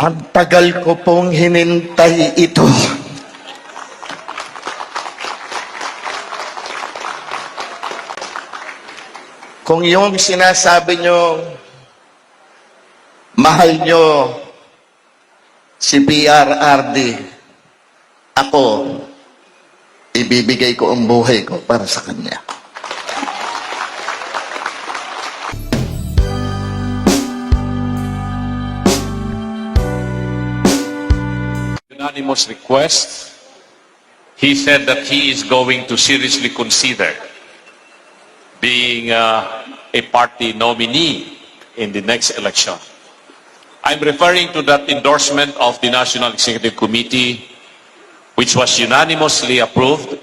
Ang tagal ko pong hinintay ito. Kung yung sinasabi nyo, mahal nyo si PRRD, ako, ibibigay ko ang buhay ko para sa kanya. Unanimous request. He said that he is going to seriously consider being a party nominee in the next election. I'm referring to that endorsement of the National Executive Committee, which was unanimously approved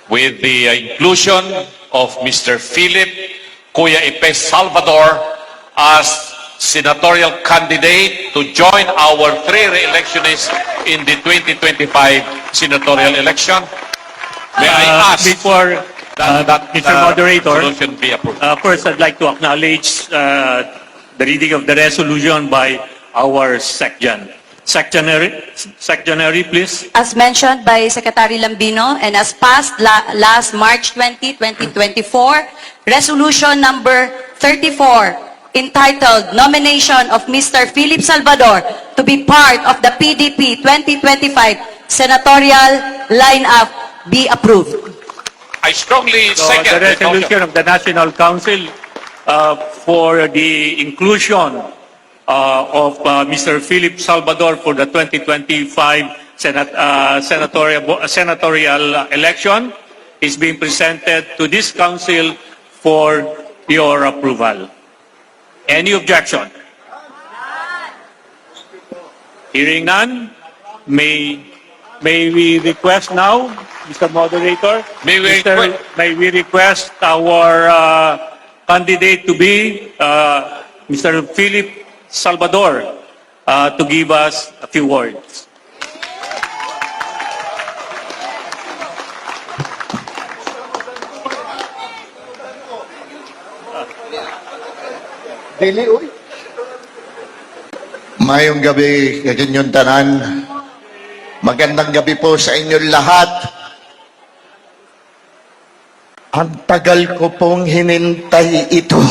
with the inclusion of Mr. Philip Kuya Ipe Salvador as senatorial candidate to join our three re-electionists in the 2025 senatorial election. May I ask Before that Mr. Moderator, resolution be approved? first I'd like to acknowledge the reading of the resolution by our SecGen. Secretary, please. As mentioned by Secretary Lambino and as passed last March 20, 2024, Resolution number 34, entitled Nomination of Mr. Philip Salvador to be part of the PDP 2025 senatorial lineup be approved. I strongly So second the the motion. resolution of the National Council for the inclusion of Mr. Philip Salvador for the 2025 senatorial election is being presented to this council for your approval. Any objection? Hearing none, may we request now, Mr. Moderator? May we May we request our candidate to be Mr. Philip Salvador to give us a few words. Dili, uy. Mayong gabi, kaganyong tanan. Magandang gabi po sa inyong lahat. Ang tagal ko pong hinintay ito.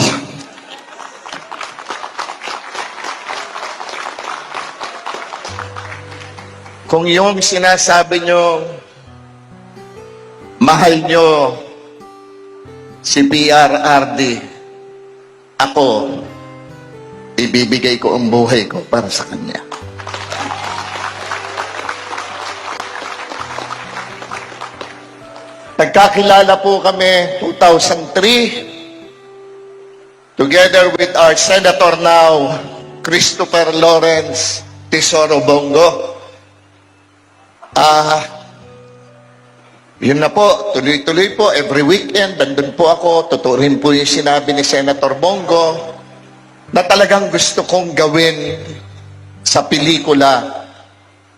Kung yung sinasabi nyo, mahal nyo si PRRD, ako, ibibigay ko ang buhay ko para sa kanya. Nagkakilala po kami 2003 together with our Senator now, Christopher Lawrence Tesoro Bongo. Yun na po, tuloy-tuloy po, every weekend, nandun po ako, tuturin po yung sinabi ni Senator Bongo na talagang gusto kong gawin sa pelikula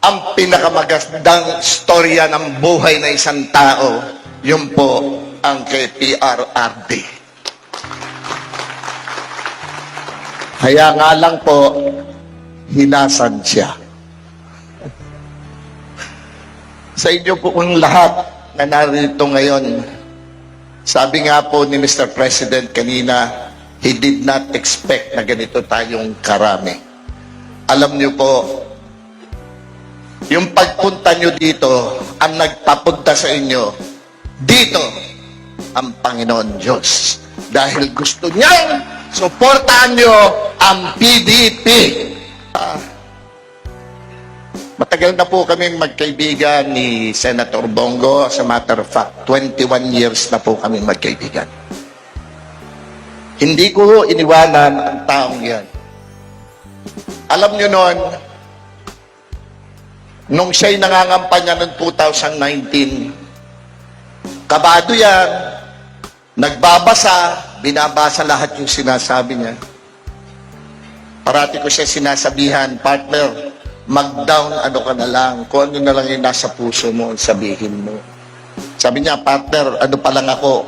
ang pinakamagandang storya ng buhay na isang tao, yun po ang kay PRRD. Kaya nga lang po, hinasan siya. Sa inyo po kung lahat na narito ngayon, sabi nga po ni Mr. President kanina, he did not expect na ganito tayong karami. Alam niyo po, yung pagpunta niyo dito, ang nagpapunta sa inyo, dito ang Panginoon Diyos. Dahil gusto niyang suportahan niyo ang PDP. Matagal na po kami magkaibigan ni Senator Bongo. As a matter of fact, 21 years na po kami magkaibigan. Hindi ko iniwanan ang taong yan. Alam nyo noon, nung siya'y nangangampanya noong 2019, kabado yan, nagbabasa, binabasa lahat yung sinasabi niya. Parati ko siya sinasabihan, partner, mag-down ano ka na lang, kung ano na lang yung nasa puso mo, sabihin mo. Sabi niya, partner, ano pa lang ako,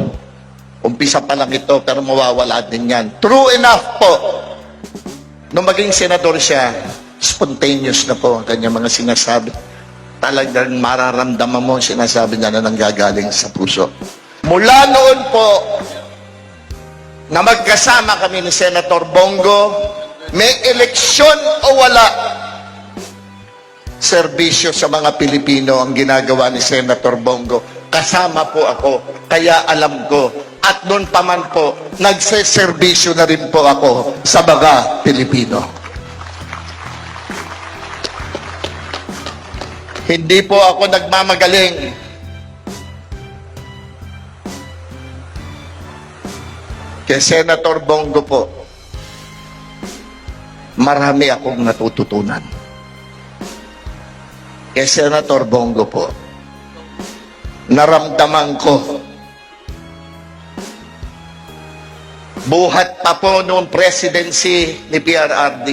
umpisa pa lang ito, pero mawawala din yan. True enough po. Nung maging senador siya, spontaneous na po ang kanyang mga sinasabi. Talagang mararamdaman mo ang sinasabi niya na nanggagaling sa puso. Mula noon po, na magkasama kami ni Senator Bongo, may eleksyon o wala, serbisyo sa mga Pilipino ang ginagawa ni Senator Bongo. Kasama po ako, kaya alam ko. At noon pa man po, nagseserbisyo na rin po ako sa mga Pilipino. Hindi po ako nagmamagaling. Kay Senator Bongo po, marami akong natututunan. Kay Senator Bongo po, naramdaman ko, buhat pa po noong presidency ni PRRD,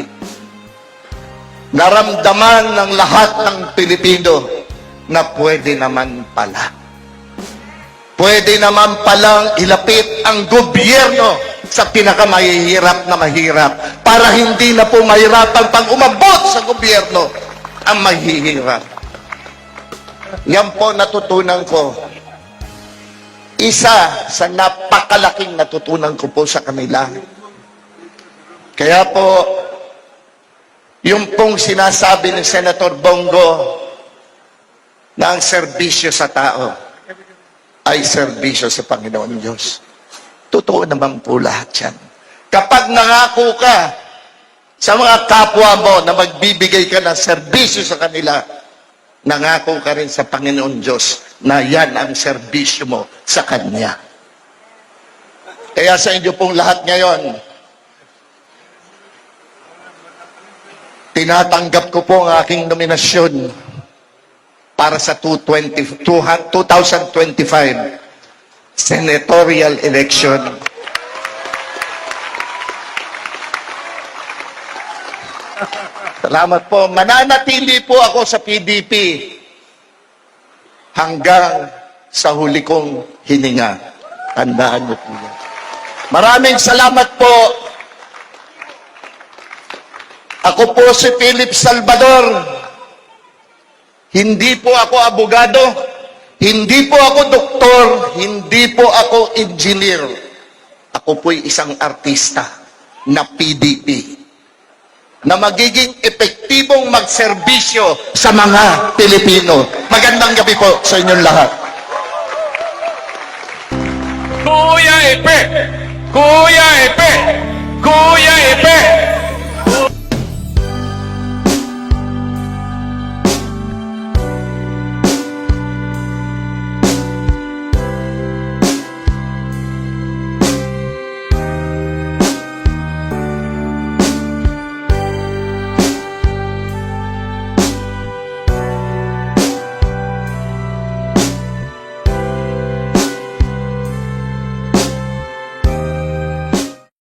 naramdaman ng lahat ng Pilipino na pwede naman pala. Pwede naman palang ilapit ang gobyerno sa pinakamahihirap na mahirap para hindi na po mahirapan pang umabot sa gobyerno ang mahihirap. Yan po natutunan ko. Isa sa napakalaking natutunan ko po sa kanila. Kaya po, yung pong sinasabi ni Senator Bongo na ang serbisyo sa tao ay serbisyo sa Panginoon Diyos. Totoo naman po lahat yan. Kapag nangako ka sa mga kapwa mo na magbibigay ka ng serbisyo sa kanila, nangako ka rin sa Panginoon Diyos na yan ang serbisyo mo sa Kanya. Kaya sa inyo pong lahat ngayon, tinatanggap ko po ang aking nominasyon para sa 2025 senatorial election. Salamat po. Mananatili po ako sa PDP hanggang sa huli kong hininga. Tandaan mo po yan. Maraming salamat po. Ako po si Philip Salvador. Hindi po ako abogado, hindi po ako doktor, hindi po ako engineer. Ako po'y isang artista na PDP na magiging epektibong magserbisyo sa mga Pilipino. Magandang gabi po sa inyong lahat. Kuya Epe! Kuya Epe! Kuya Epe!